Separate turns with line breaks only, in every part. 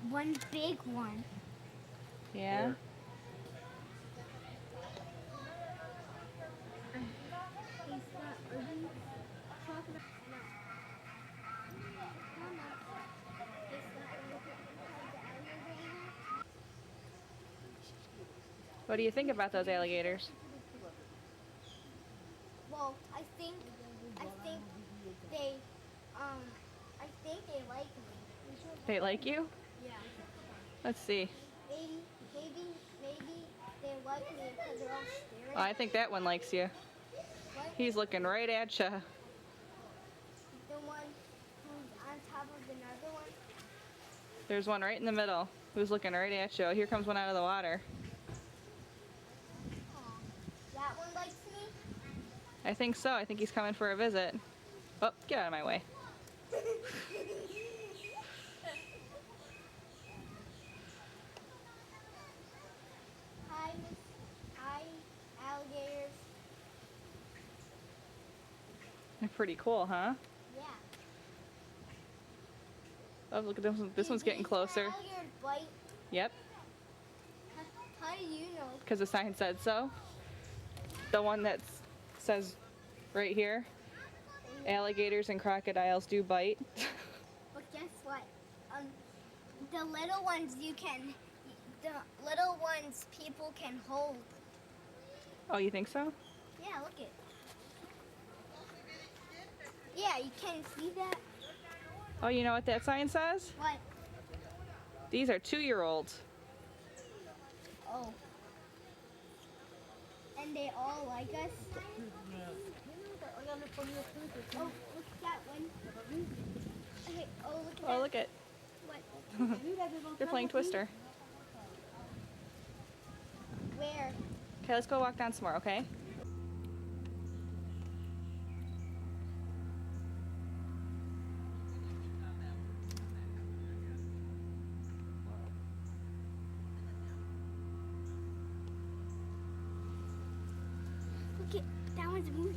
one big one.
Yeah? What do you think about those alligators?
Well, I think they, I think they like me.
They like you?
Yeah.
Let's see.
Maybe they like me because they're all staring.
Oh, I think that one likes you.
What?
He's looking right at you.
The one who's on top of another one?
There's one right in the middle who's looking right at you. Here comes one out of the water.
Oh, that one likes me?
I think so. I think he's coming for a visit. Oh, get out of my way.
Hi, alligators.
They're pretty cool, huh?
Yeah.
Oh, look at this one. This one's getting closer.
Alligators bite.
Yep,
How do you know?
because the sign said so. The one that says right here, alligators and crocodiles do bite.
But guess what? The little ones the little ones people can hold.
Oh, you think so?
Yeah, look it. Yeah, you can see that.
Oh, you know what that sign says?
What?
These are 2-year-olds.
Oh. And they all like us. Oh, look at that one. Okay, oh, look at that.
Oh, look at.
What?
They're playing Twister.
Where?
Okay, let's go walk down some more, okay?
Look at that one's moving.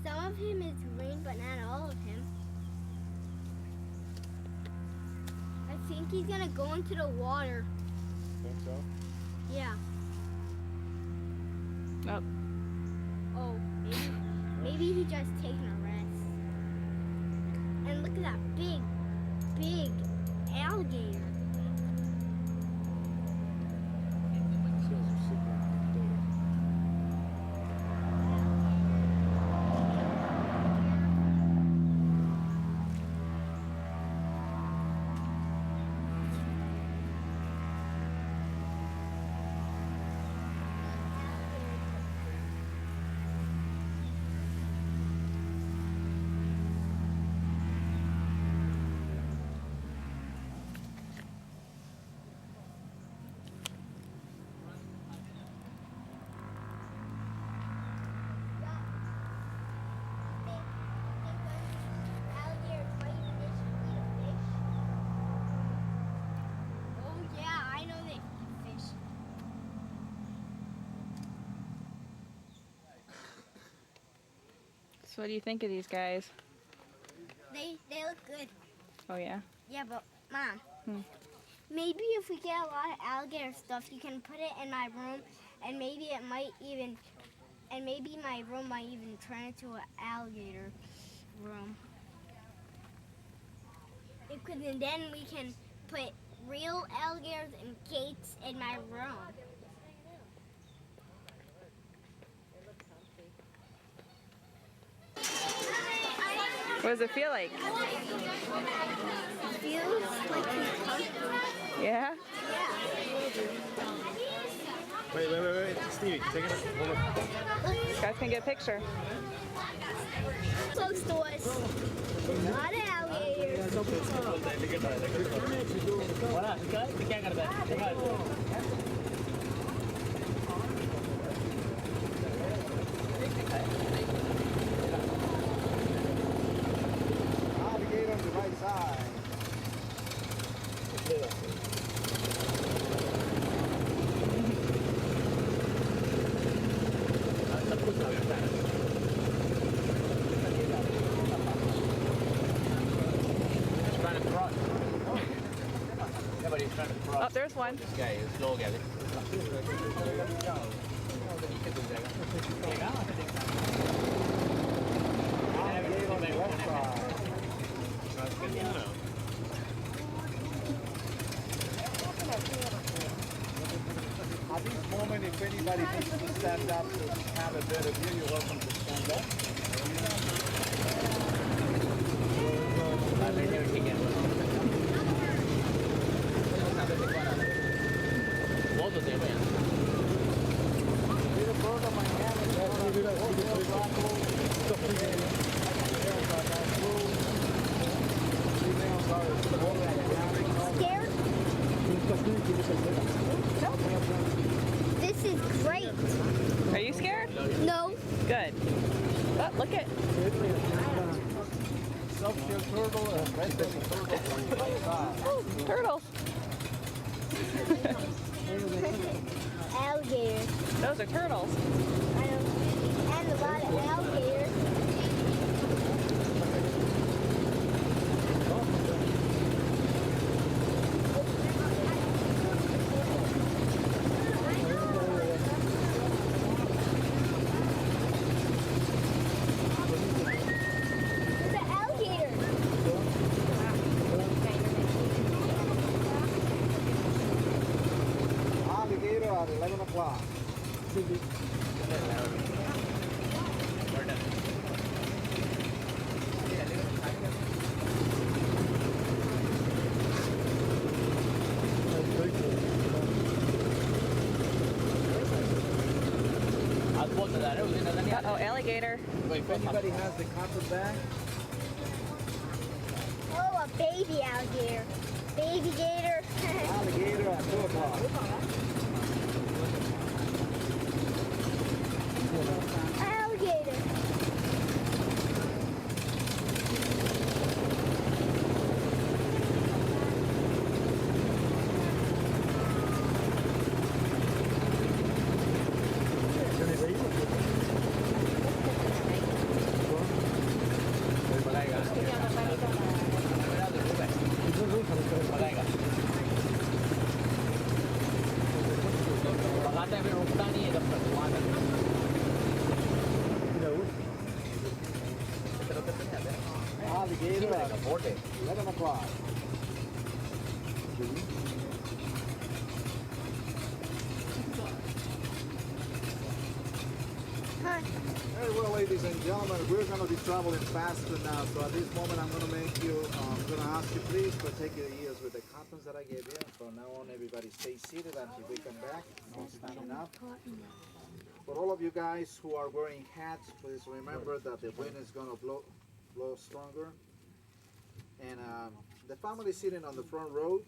Some of him is green, but not all of him. I think he's gonna go into the water.
Think so?
Yeah.
Oh,
Oh, maybe he just taking a rest. And look at that big alligator.
so what do you think of these guys?
They look good.
Oh, yeah?
Yeah, but Mom,
Hmm.
maybe if we get a lot of alligator stuff, you can put it in my room, and maybe my room might even turn into an alligator room. And then we can put real alligators and gates in my room.
What does it feel like?
It feels like he's comfortable.
Yeah?
Yeah.
Wait. Stevie, take it. Hold up.
You guys can get a picture.
Close to us. A lot of alligators.
Alligator on the right side. Trying to cross.
Oh, there's one.
Gaya, slow gaya.
Alligator on the left side. At this moment, if anybody needs to stand up to have a better view, you're welcome to stand up.
Scared? This is great.
Are you scared?
No.
Good. Oh, look at.
Self-kill turtle and red-belly turtle on the right side.
Oh, turtles.
Alligator.
Those are turtles.
I know. And a lot of alligators. The alligator.
Alligator at 11 o'clock.
Uh-oh, alligator.
If anybody has the copper bag,
Oh, a baby alligator. Baby gator.
alligator at 2 o'clock.
Alligator.
Alligator at 11 o'clock.
Huh.
Very well, ladies and gentlemen, we're going to be traveling faster now. So at this moment, I'm going to make you, I'm going to ask you please to take your ears with the cottons that I gave you. From now on, everybody stay seated until we come back. No standing up. For all of you guys who are wearing hats, please remember that the wind is going to blow stronger. And the family sitting on the front row,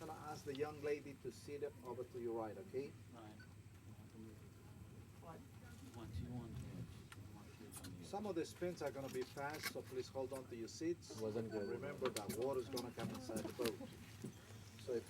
I'm going to ask the young lady to sit over to your right, okay? Some of the spins are going to be fast, so please hold on to your seats. And remember that water is going to come inside the boat. So if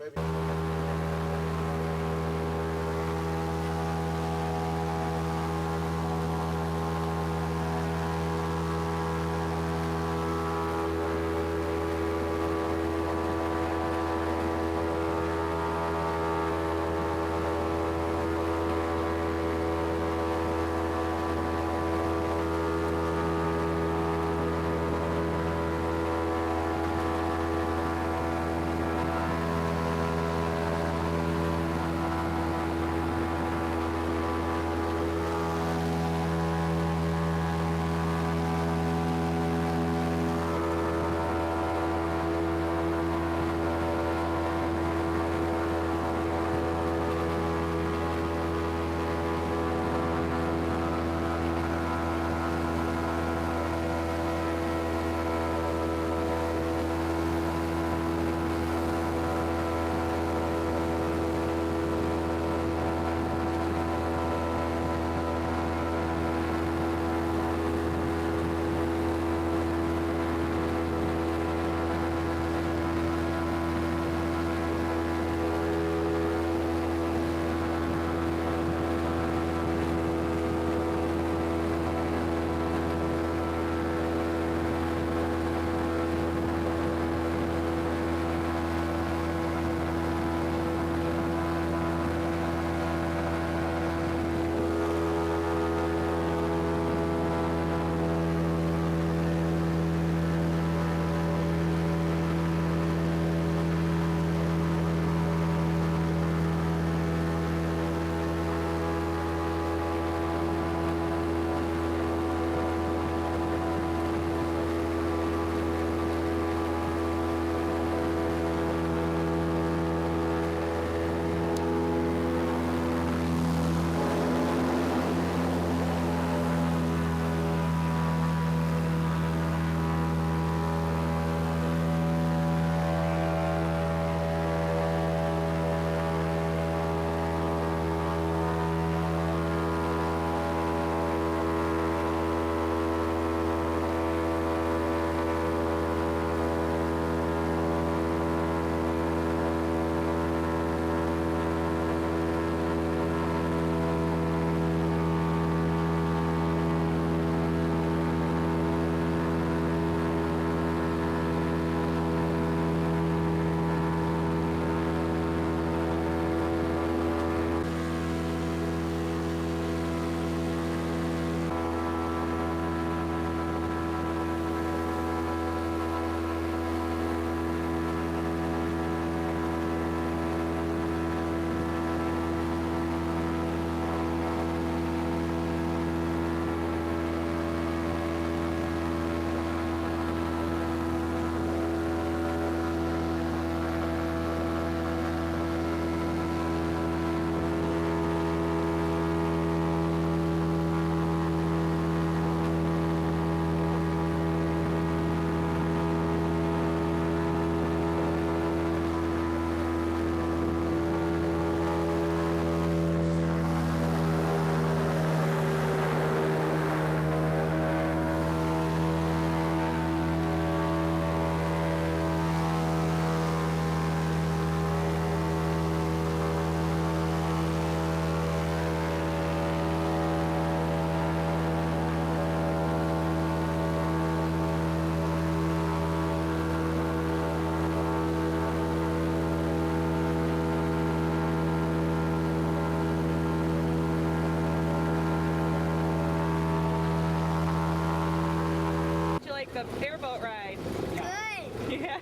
like the airboat ride?
Good.
Yeah.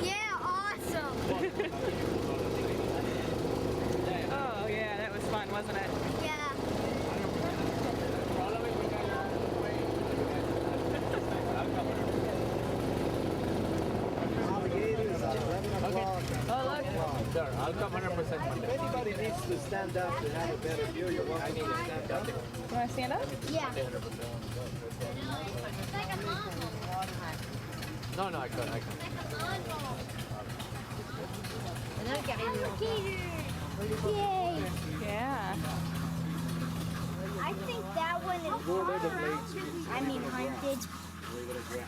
Yeah, awesome.
Oh yeah, that was fun, wasn't it?
Yeah.
Alligators at 11 o'clock.
Oh look.
Sure, I'll come 100% Monday.
If anybody needs to stand up to have a better view, you're welcome to stand up.
You want to stand up?
Yeah.
No, I could.
Yay.
Yeah.
I think that one is
Go to Everglades.
I mean haunted.
We're gonna grab.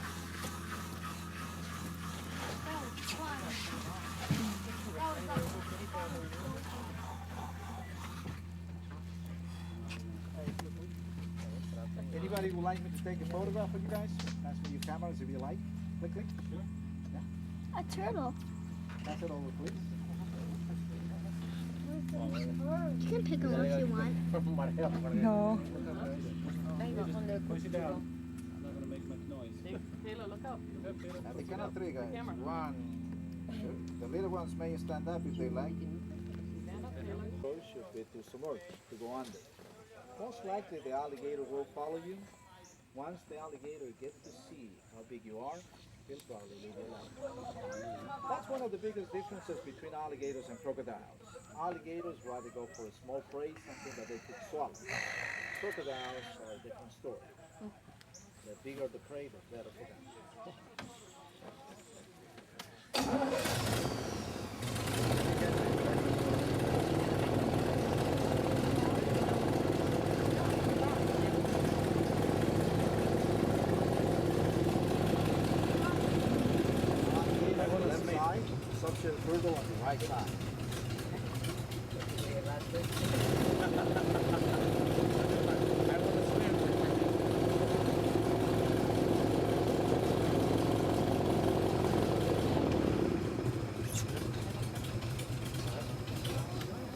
Anybody would like me to take a photograph of you guys? Pass me your cameras if you like. Click.
A turtle.
Pass it over, please.
You can pick them up if you want.
No.
Push it down. I'm not gonna make much noise.
Taylor, look up.
At the count of three, guys. One, two. The little ones may stand up if they like. Should be to submerge, to go under. Most likely the alligator will follow you. Once the alligator gets to see how big you are, he'll probably leave you alone. That's one of the biggest differences between alligators and crocodiles. Alligators rather go for a small prey, something that they could swallow. Crocodiles are a different story. The bigger the prey, the better for them. Left side, subshell turtle on the right side.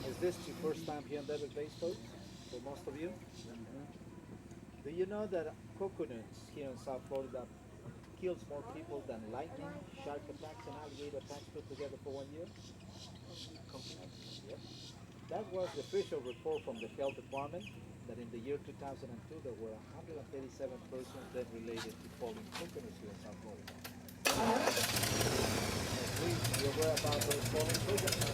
Is this your first time here in the Everglades, folks? For most of you? Do you know that coconuts here in South Florida kills more people than lightning, shark attacks, and alligator attacks put together for 1 year? Yep. That was the official report from the health department, that in the year 2002 there were 137 persons dead related to falling coconuts here in South Florida. Please be aware about those falling coconuts.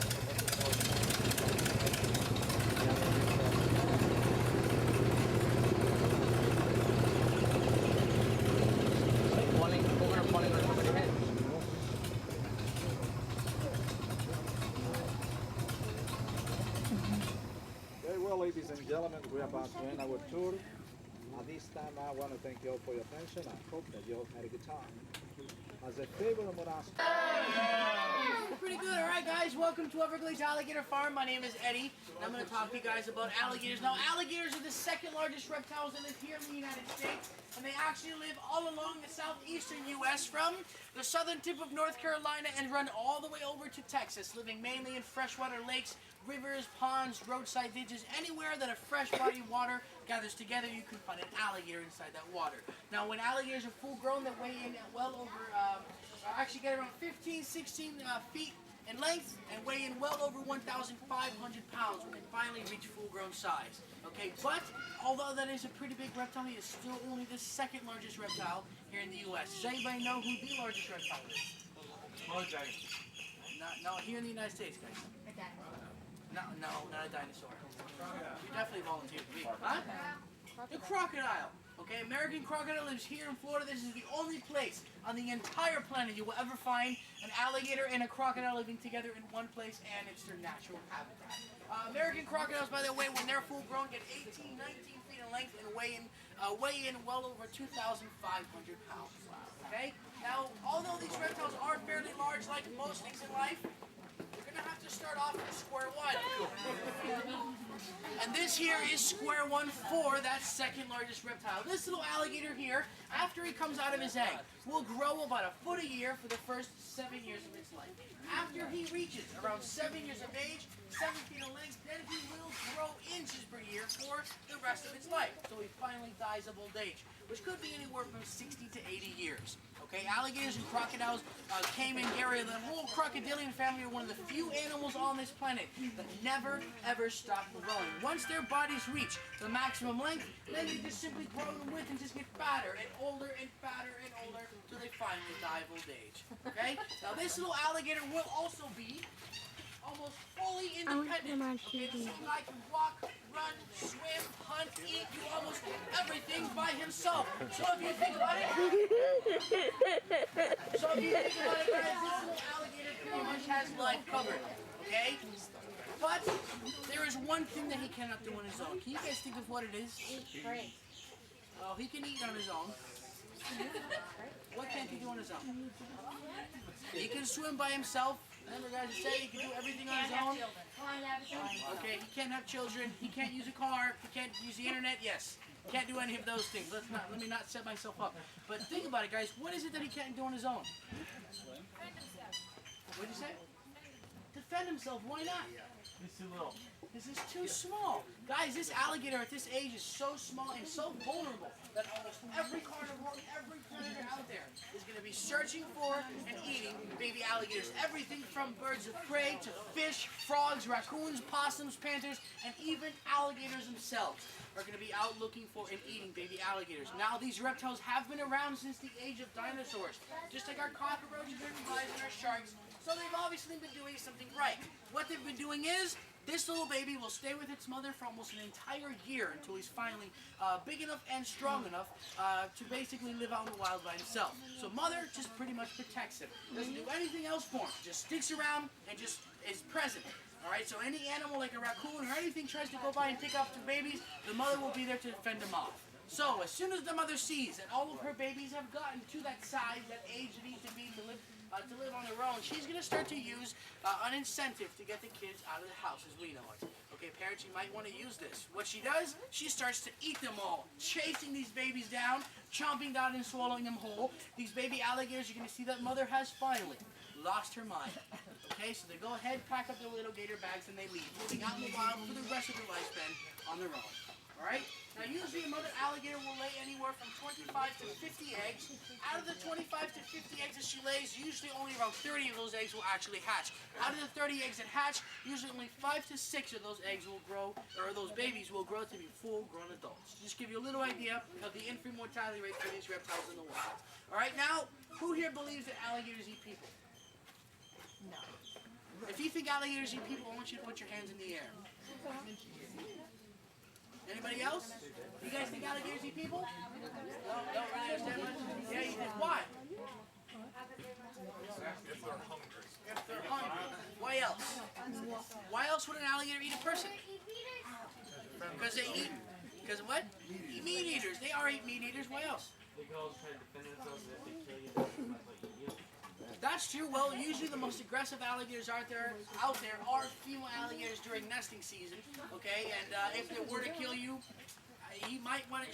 Falling on somebody's head.
Very well, ladies and gentlemen, we're about to end our tour. At this time, I want to thank you all for your attention. I hope that you all had a good time. As a favor, I'm going to ask.
Pretty good. All right, guys. Welcome to Everglades Alligator Farm. My name is Eddie, and I'm going to talk to you guys about alligators. Now, alligators are the second largest reptiles that live here in the United States, and they actually live all along the southeastern U.S. from the southern tip of North Carolina and run all the way over to Texas, living mainly in freshwater lakes, rivers, ponds, roadside ditches, anywhere that a fresh body water gathers together, you can find an alligator inside that water. Now, when alligators are full grown, they weigh in well over, actually get around 15, 16 feet in length and weigh in well over 1,500 pounds when they finally reach full grown size. Okay, but although that is a pretty big reptile, he is still only the second largest reptile here in the U.S. Does anybody know who the largest reptile is?
Small dragon.
No, here in the United States, guys. No, not a dinosaur. You definitely volunteered to be. Huh? The crocodile. Okay, American crocodile lives here in Florida. This is the only place on the entire planet you will ever find an alligator and a crocodile living together in one place, and it's their natural habitat. American crocodiles, by the way, when they're full grown, get 18, 19 feet in length and weigh in well over 2,500 pounds. Okay? Now, although these reptiles are fairly large, like most things in life, you're going to have to start off from square one. And this here is square one for that second largest reptile. This little alligator here, after he comes out of his egg, will grow about a foot a year for the first 7 years of its life. After he reaches around 7 years of age, 7 feet in length, then he will grow inches per year for the rest of its life. So he finally dies of old age, which could be anywhere from 60 to 80 years. Okay, alligators and crocodiles, caiman, gharial, the whole crocodilian family are one of the few animals on this planet that never ever stop growing. Once their bodies reach the maximum length, then they just simply grow in width and just get fatter and older and fatter and older until they finally die of old age. Okay? Now this little alligator will also be almost fully independent. Okay, this little guy can walk, run, swim, hunt, eat, do almost everything by himself. So if you think about it, guys, this little alligator pretty much has life covered. Okay? But there is one thing that he cannot do on his own. Can you guys think of what it is? Oh, he can eat on his own. What can't he do on his own? He can swim by himself. Remember, guys, I say he can do everything on his own. Okay, he can't have children. He can't use a car. He can't use the internet. Yes, can't do any of those things. Let me not set myself up. But think about it, guys. What is it that he can't do on his own? What did you say? Defend himself. Why not?
He's too little.
This is too small. Guys, this alligator at this age is so small and so vulnerable that almost every carnivore, every predator out there is going to be searching for and eating baby alligators. Everything from birds of prey to fish, frogs, raccoons, possums, panthers, and even alligators themselves are going to be out looking for and eating baby alligators. Now, these reptiles have been around since the age of dinosaurs, just like our cockroaches and flies and our sharks. So they've obviously been doing something right. What they've been doing is, this little baby will stay with its mother for almost an entire year until he's finally big enough and strong enough to basically live out in the wild by himself. So mother just pretty much protects him. Doesn't do anything else for him. Just sticks around and just is present. Alright, so any animal like a raccoon or anything tries to go by and pick up the babies, the mother will be there to fend them off. So as soon as the mother sees that all of her babies have gotten to that size, that age that needs to be to live on their own, she's going to start to use an incentive to get the kids out of the house as we know it. Okay, parents, you might want to use this. What she does, she starts to eat them all, chasing these babies down, chomping down and swallowing them whole. These baby alligators, you're going to see that mother has finally lost her mind. Okay, so they go ahead, pack up their little gator bags, and they leave, moving out in the wild for the rest of their lifespan on their own. Alright? Now usually a mother alligator will lay anywhere from 25 to 50 eggs. Out of the 25 to 50 eggs that she lays, usually only around 30 of those eggs will actually hatch. Out of the 30 eggs that hatch, usually only 5 to 6 of those eggs will grow, or those babies will grow to be full-grown adults. Just give you a little idea of the infant mortality rate for these reptiles in the wild. Alright, now, who here believes that alligators eat people? No. If you think alligators eat people, I want you to put your hands in the air. Anybody else? You guys think alligators eat people? No, don't really understand much? Yeah, you did. Why? If they're hungry. Why else? Why else would an alligator eat a person? Because they eat. Because what? Meat eaters. They are meat eaters. Why else?
They can always try to defend themselves if they kill you. They might eat you.
That's true. Well, usually the most aggressive alligators out there are female alligators during nesting season. Okay, and if they were to kill you, she might want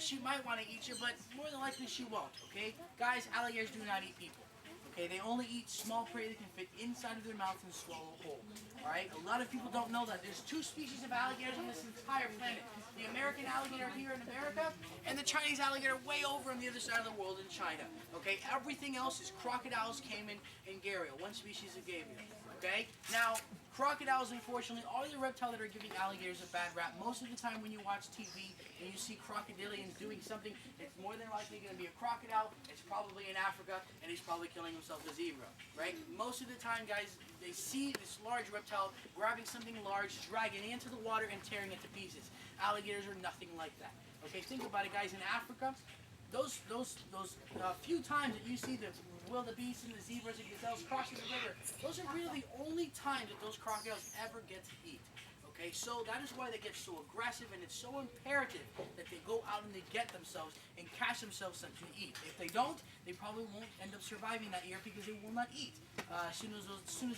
to eat you, but more than likely she won't. Okay, guys, alligators do not eat people. Okay, they only eat small prey that can fit inside of their mouth and swallow whole. All right, a lot of people don't know that. There's 2 species of alligators on this entire planet: the American alligator here in America, and the Chinese alligator way over on the other side of the world in China. Okay, everything else is crocodiles, caiman, and gharial, one species of gavial. Okay, now crocodiles, unfortunately, are the reptile that are giving alligators a bad rap. Most of the time when you watch TV and you see crocodilians doing something, it's more than likely going to be a crocodile. It's probably in Africa, and he's probably killing himself a zebra, right? Most of the time, guys, they see this large reptile grabbing something large, dragging it into the water, and tearing it to pieces. Alligators are nothing like that. Okay, think about it, guys. In Africa, those few times that you see the wildebeest and the zebras and gazelles crossing the river, those are really the only times that those crocodiles ever get to eat. Okay, so that is why they get so aggressive, and it's so imperative that they go out and they get themselves and catch themselves something to eat. If they don't, they probably won't end up surviving that year because they will not eat as soon as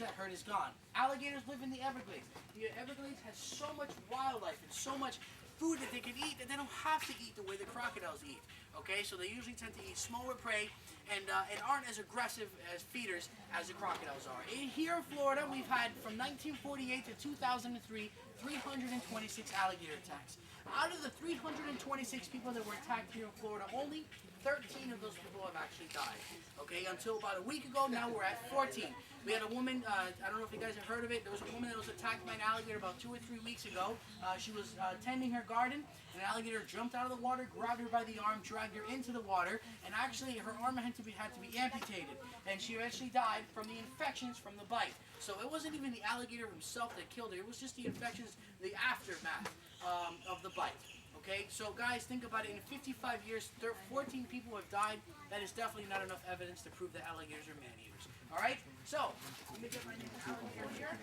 that herd is gone. Alligators live in the Everglades. The Everglades has so much wildlife and so much food that they can eat that they don't have to eat the way the crocodiles eat. Okay, so they usually tend to eat smaller prey and aren't as aggressive as feeders as the crocodiles are. Here in Florida, we've had from 1948 to 2003, 326 alligator attacks. Out of the 326 people that were attacked here in Florida, only 13 of those people have actually died. Okay, until about a week ago, now we're at 14. We had a woman, I don't know if you guys have heard of it, there was a woman that was attacked by an alligator about 2 or 3 weeks ago. She was tending her garden, and an alligator jumped out of the water, grabbed her by the arm, dragged her into the water, and actually her arm had to be amputated. And she actually died from the infections from the bite. So it wasn't even the alligator himself that killed her, it was just the infections, the aftermath of the bite. Okay, so guys, think about it. In 55 years, 14 people have died. That is definitely not enough evidence to prove that alligators are man-eaters. All right, so let me get my name alligator here.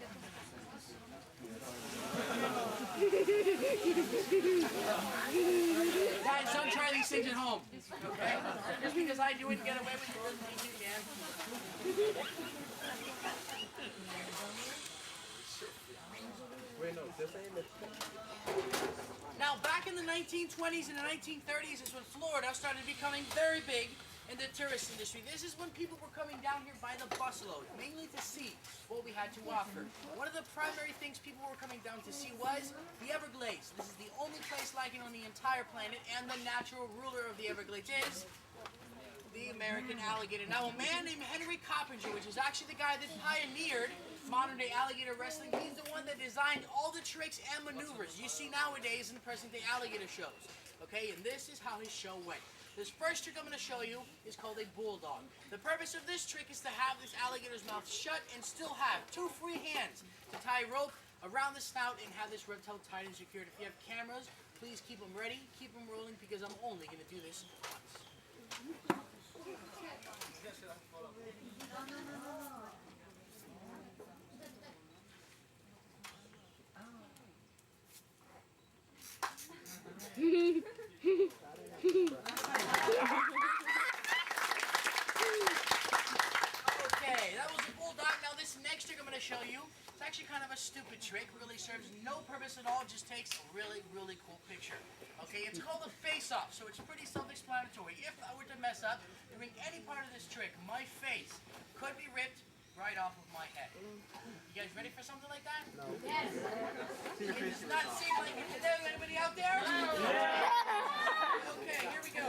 Guys, don't try these things at home. Okay, just because I do it and get away with it doesn't mean you can. Now, back in the 1920s and the 1930s is when Florida started becoming very big in the tourist industry. This is when people were coming down here by the busload, mainly to see what we had to offer. One of the primary things people were coming down to see was the Everglades. This is the only place like it on the entire planet, and the natural ruler of the Everglades is the American alligator. Now, a man named Henry Coppinger, which is actually the guy that pioneered modern-day alligator wrestling, he's the one that designed all the tricks and maneuvers you see nowadays in the present-day alligator shows. Okay, and this is how his show went. This first trick I'm going to show you is called a bulldog. The purpose of this trick is to have this alligator's mouth shut and still have 2 free hands to tie a rope around the snout and have this reptile tied and secured. If you have cameras, please keep them ready, keep them rolling, because I'm only going to do this once. Okay, that was a bulldog. Now this next trick I'm going to show you, it's actually kind of a stupid trick. Really serves no purpose at all, just takes a really, really cool picture. Okay, it's called a face-off, so it's pretty self-explanatory. If I were to mess up doing any part of this trick, my face could be ripped right off of my head. You guys ready for something like that? No. Yes. It does not seem like it. Is there anybody out there? Yeah. Okay, here we go.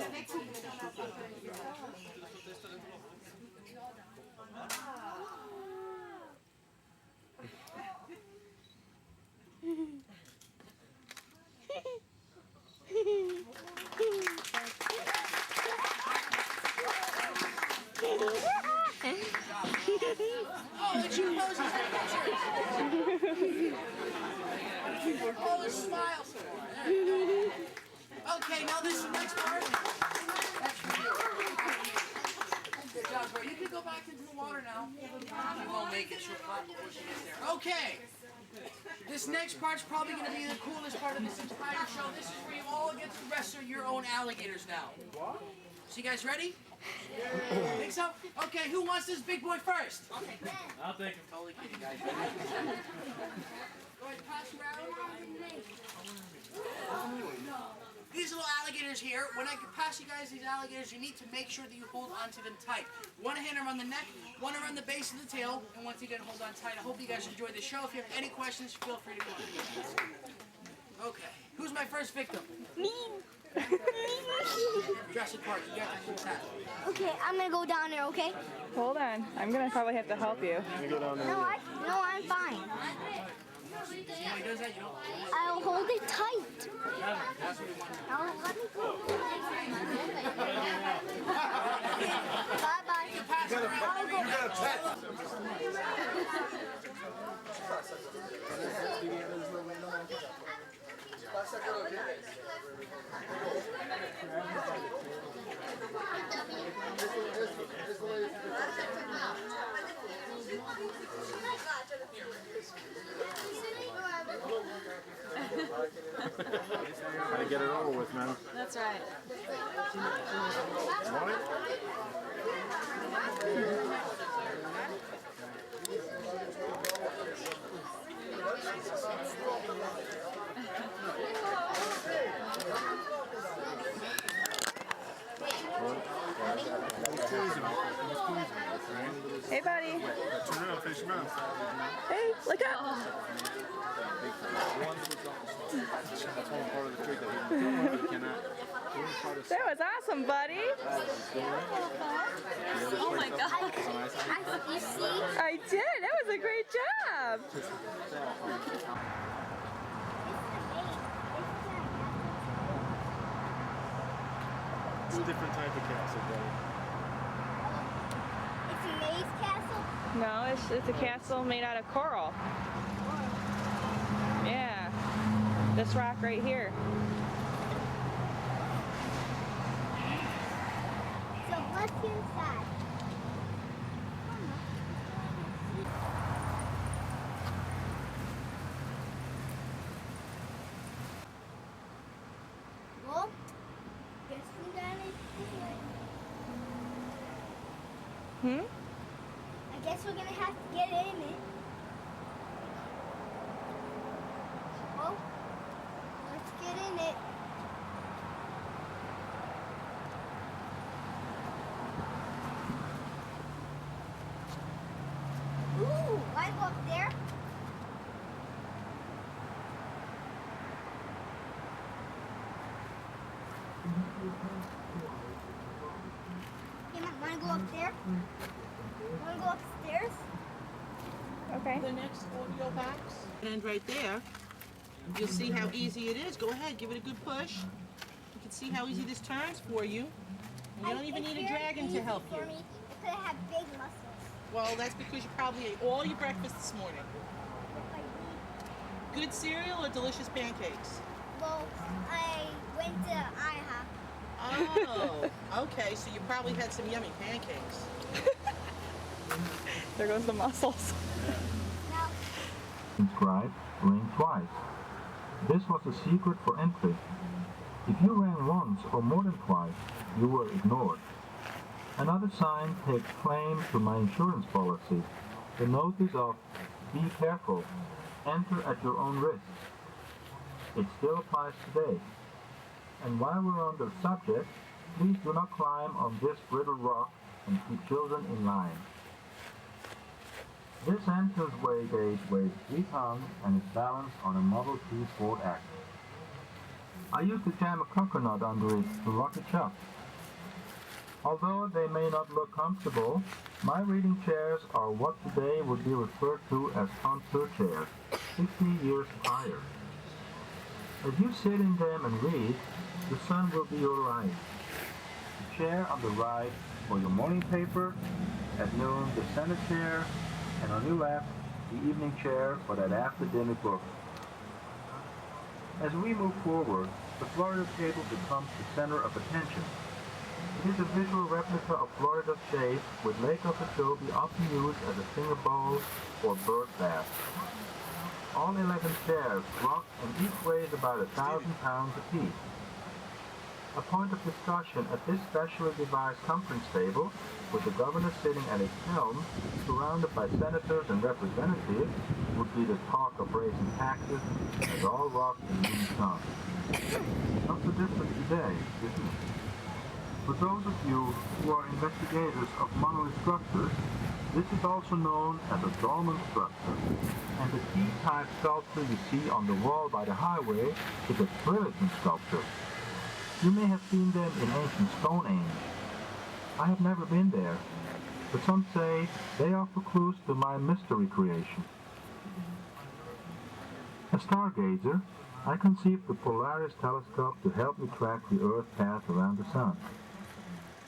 Oh, the cute poses and pictures. Oh, the smile some more. There you go. Okay, now this next part. That's for you. Good job, bro. You can go back into the water now. You won't make it. She'll flop before she gets there. Okay. This next part's probably going to be the coolest part of this entire show. This is where you all get to wrestle your own alligators now. What? So you guys ready? Yeah. Think so? Okay, who wants this big boy first? Okay.
I'll take him.
Totally kidding, guys. Go ahead, pass around. These little alligators here, when I pass you guys these alligators, you need to make sure that you hold onto them tight. One hand around the neck, one around the base of the tail, and once again, hold on tight. I hope you guys enjoyed the show. If you have any questions, feel free to go on. Okay, who's my first victim?
Me.
Jurassic Park, you got to do that.
Okay, I'm gonna go down there, okay?
Hold on. I'm going to probably have to help you.
No, I'm fine.
See how he does that? You don't.
I'll hold it tight.
That's what we want.
Now let me go. Bye-bye.
You pass it around.
Gotta get it over with, man.
That's right.
Want it?
Hey, buddy.
Turn around, face your mouth.
Hey, look up. That was awesome, buddy.
Oh my God. You see?
I did. That was a great job.
It's a different type of castle, buddy.
It's a maze castle?
No, it's a castle made out of coral. Yeah. This rock right here.
So what's inside? Well, guess we got it this way. I guess we're gonna have to get in it. Well, let's get in it. Ooh, I go up there. You wanna go up there? Wanna go upstairs?
Okay.
The next audio box. And right there, you'll see how easy it is. Go ahead, give it a good push. You can see how easy this turns for you. And you don't even need a dragon to help you.
For me, because I have big muscles.
Well, that's because you probably ate all your breakfast this morning.
If I eat-
Good cereal or delicious pancakes?
Well, I went to IHOP.
Oh, okay, so you probably had some yummy pancakes.
There goes the muscles.
Now,
Inscribed, ring twice. This was the secret for entry. If you rang once or more than twice, you were ignored. Another sign takes claim to my insurance policy. The notice of "Be careful, enter at your own risk." It still applies today. And while we're on the subject, please do not climb on this brittle rock and keep children in line. This entranceway gate weighs 3 tons and is balanced on a Model T Ford axle. I used to jam a coconut under it to rock it up. Although they may not look comfortable, my reading chairs are what today would be referred to as contour chairs, 50 years prior. As you sit in them and read, the sun will be your light. The chair on the right for your morning paper, at noon the Senate chair, and on your left the evening chair for that after-dinner book. As we move forward, the Florida table becomes the center of attention. It is a visual replica of Florida's shape, with Lake Okeechobee often used as a finger bowl or bird bath. All 11 chairs rock and each weighs about 1,000 pounds apiece. A point of discussion at this specially devised conference table, with the governor sitting at his helm, surrounded by senators and representatives, would be the talk of raising taxes, as all rock and lean sun. Not so different today, isn't it? For those of you who are investigators of monolith structures, this is also known as a dolmen structure, and the T-type sculpture you see on the wall by the highway is a Trilogy sculpture. You may have seen them in ancient Stonehenge. I have never been there, but some say they offer clues to my mystery creation. As stargazer, I conceived the Polaris telescope to help me track the Earth's path around the Sun.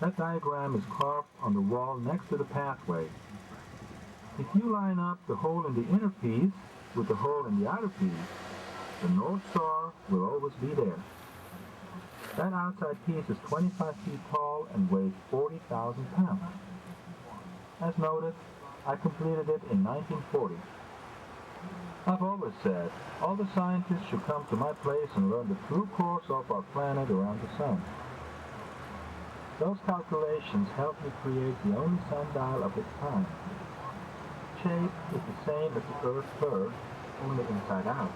That diagram is carved on the wall next to the pathway. If you line up the hole in the inner piece with the hole in the outer piece, the North Star will always be there. That outside piece is 25 feet tall and weighs 40,000 pounds. As noted, I completed it in 1940.
I've always said, all the scientists should come to my place and learn the true course of our planet around the sun. Those calculations helped me create the only sundial of its kind. Shape is the same as the Earth's curve, only inside out.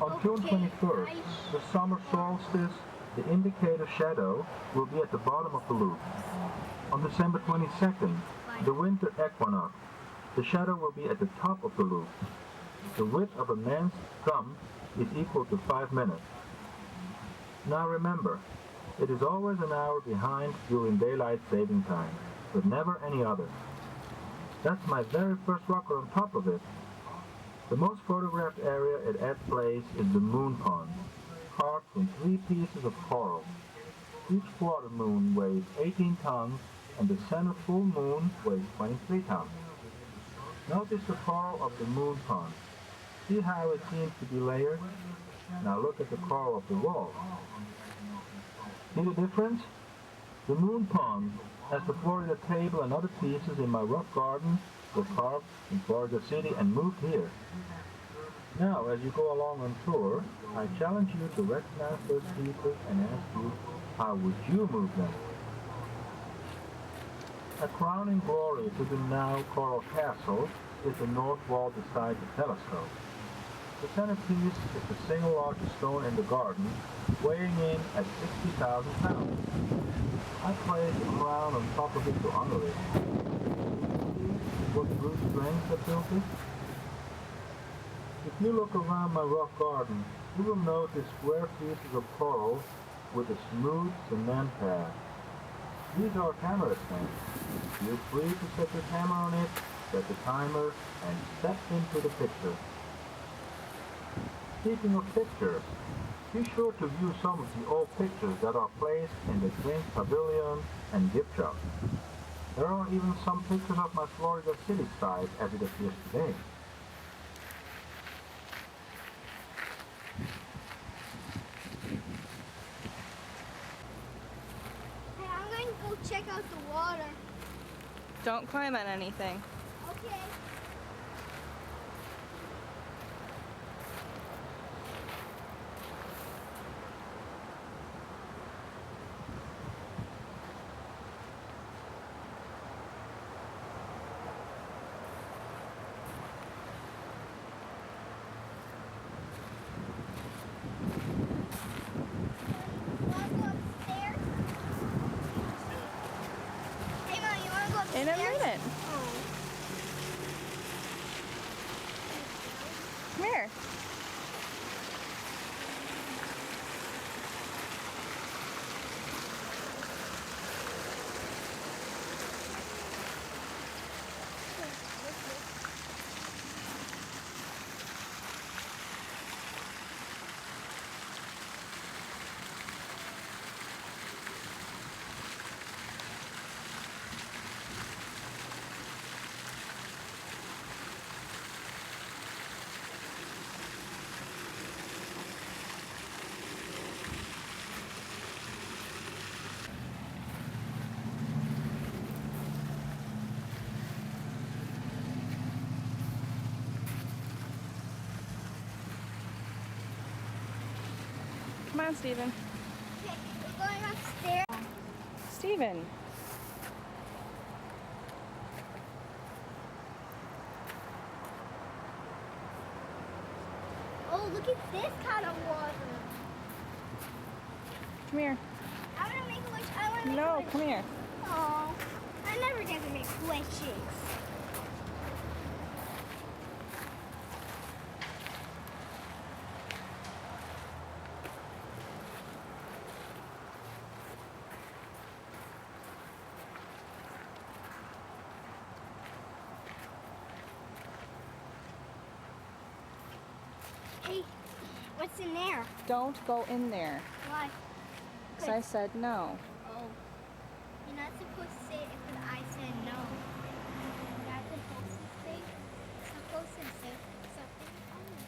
On June 21st, the summer solstice, the indicator shadow will be at the bottom of the loop. On December 22nd, the winter equinox, the shadow will be at the top of the loop. The width of a man's thumb is equal to 5 minutes. Now remember, it is always an hour behind during daylight saving time, but never any other. That's my very first rocker on top of it. The most photographed area at Ed Place is the moon pond, carved from 3 pieces of coral. Each quarter moon weighs 18 tons, and the center full moon weighs 23 tons. Notice the coral of the moon pond. See how it seems to be layered? Now look at the coral of the wall. See the difference? The moon pond, as the Florida table and other pieces in my rock garden, were carved in Florida City and moved here. Now, as you go along on tour, I challenge you to recognize those pieces and ask you, how would you move them? A crowning glory to the now Coral Castle is the north wall beside the telescope. The centerpiece is the single largest stone in the garden, weighing in at 60,000 pounds. I placed a crown on top of it to honor it. What brute strength that built it? If you look around my rock garden, you will notice square pieces of coral with a smooth cement pad. These are camera stands. Feel free to set your camera on it, set the timer, and step into the picture. Speaking of pictures, be sure to view some of the old pictures that are placed in the Twins Pavilion and gift shop. There are even some pictures of my Florida City site as it appears today.
Hey, I'm going to go check out the water.
Don't climb on anything.
Okay.
In a minute. Come here. Come on, Steven.
Okay, we're going upstairs.
Steven.
Oh, look at this kind of water.
Come here.
I want to make a wish. I want to make a
No,
wish.
come here.
Oh, I never get to make wishes. Hey, what's in there?
Don't go in there.
Why?
Because I said no.
Oh, you're not supposed to say it because I said no. You're not supposed to say something else.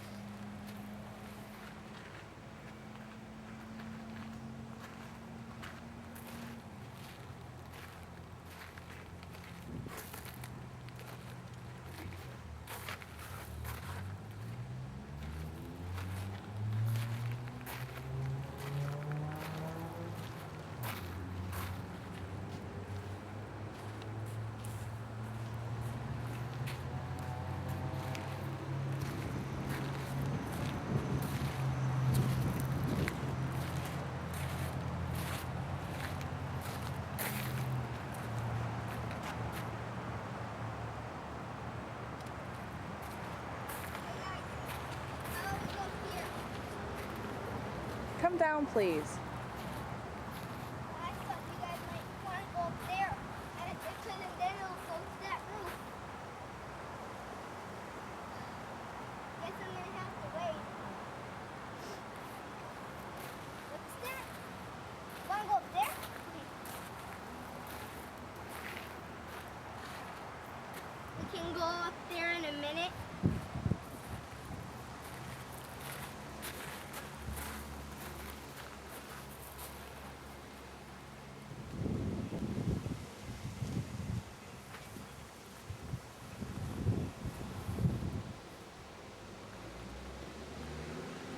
down, please.
I thought you guys might want to go up there. And because then it'll go to that roof. Guess I'm going to have to wait. What's that? Want to go up there? Okay. We can go up there in a minute.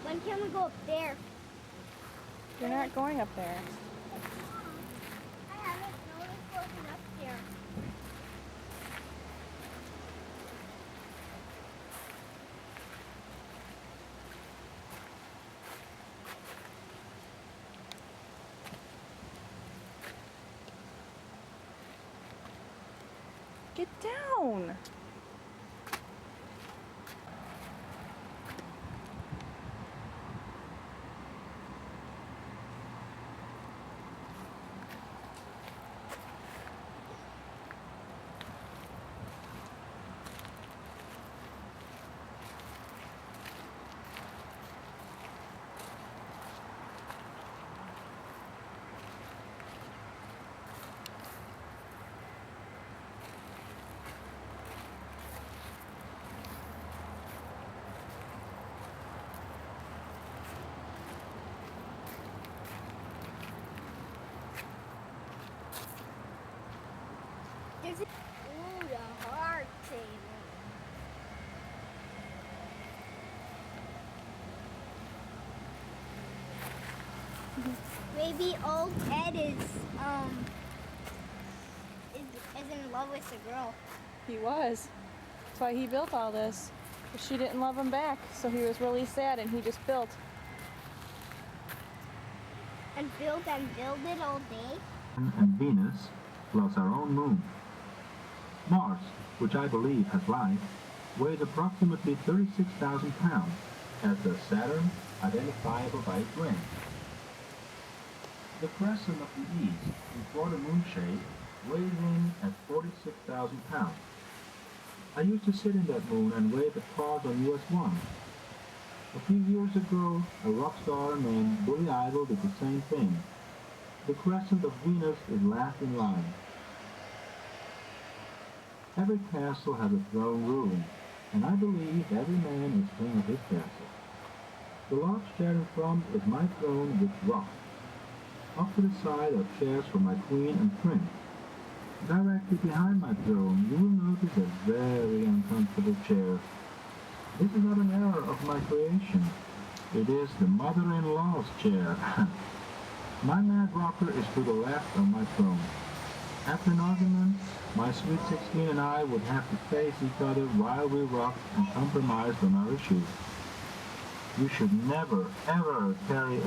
When can we go up there?
You're not going up there.
I haven't noticed going up there.
Get down.
There's a... Ooh, the hard table. Maybe old Ed is in love with the girl.
He was. That's why he built all this. But she didn't love him back, so he was really sad and he just built.
And build it all day.
And Venus, plus our own moon. Mars, which I believe has life, weighs approximately 36,000 pounds, as does Saturn, identifiable by its ring. The crescent of the east, before the moon shade, weighs in at 46,000 pounds. I used to sit in that moon and wave at cars on US 1. A few years ago, a rock star named Billy Idol did the same thing. The crescent of Venus is last in line. Every castle has a throne ruling, and I believe every man is king of his castle. The large chair in front is my throne with rock. Off to the side are chairs for my queen and prince. Directly behind my throne, you will notice a very uncomfortable chair. This is not an error of my creation. It is the mother-in-law's chair. My mad rocker is to the left on my throne. After an argument, my sweet 16 and I would have to face each other while we rocked and compromised on our issues. You should never, ever carry